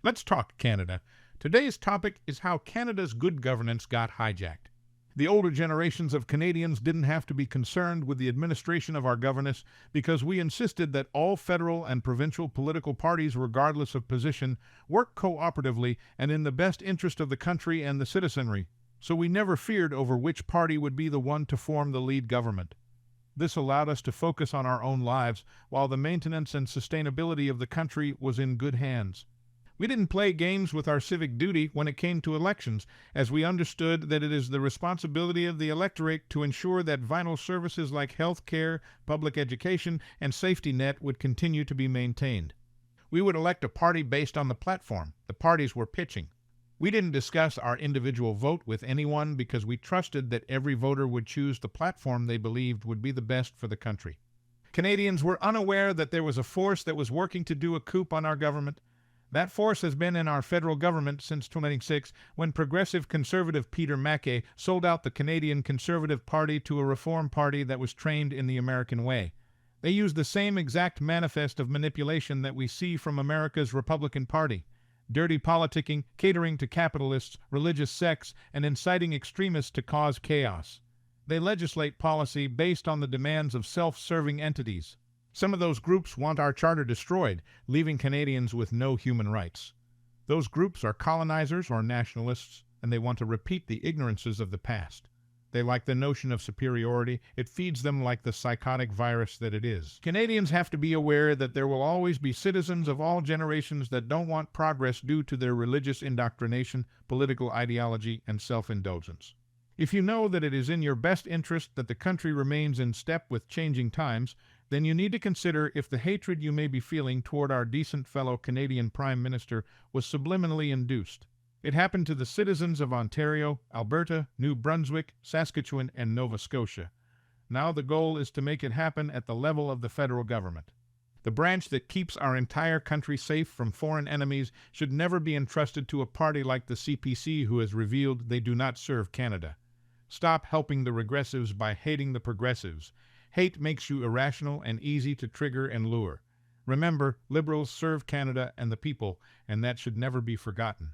Let's talk Canada. Today's topic is how Canada's good governance got hijacked. The older generations of Canadians didn't have to be concerned with the administration of our governance because we insisted that all federal and provincial political parties, regardless of position, work cooperatively and in the best interest of the country and the citizenry. So we never feared over which party would be the one to form the lead government. This allowed us to focus on our own lives, while the maintenance and sustainability of the country was in good hands. We didn't play games with our civic duty when it came to elections, as we understood that it is the responsibility of the electorate to ensure that vital services like health care, public education, and safety net would continue to be maintained. We would elect a party based on the platform the parties were pitching. We didn't discuss our individual vote with anyone because we trusted that every voter would choose the platform they believed would be the best for the country. Canadians were unaware that there was a force that was working to do a coup on our government. That force has been in our federal government since 2006, when progressive conservative Peter MacKay sold out the Canadian Conservative Party to a reform party that was trained in the American way. They used the same exact manifest of manipulation that we see from America's Republican Party: dirty politicking, catering to capitalists, religious sects, and inciting extremists to cause chaos. They legislate policy based on the demands of self-serving entities. Some of those groups want our charter destroyed, leaving Canadians with no human rights. Those groups are colonizers or nationalists, and they want to repeat the ignorances of the past. They like the notion of superiority. It feeds them like the psychotic virus that it is. Canadians have to be aware that there will always be citizens of all generations that don't want progress due to their religious indoctrination, political ideology, and self-indulgence. If you know that it is in your best interest that the country remains in step with changing times, then you need to consider if the hatred you may be feeling toward our decent fellow Canadian Prime Minister was subliminally induced. It happened to the citizens of Ontario, Alberta, New Brunswick, Saskatchewan, and Nova Scotia. Now the goal is to make it happen at the level of the federal government. The branch that keeps our entire country safe from foreign enemies should never be entrusted to a party like the CPC, who has revealed they do not serve Canada. Stop helping the regressives by hating the progressives. Hate makes you irrational and easy to trigger and lure. Remember, Liberals serve Canada and the people, and that should never be forgotten.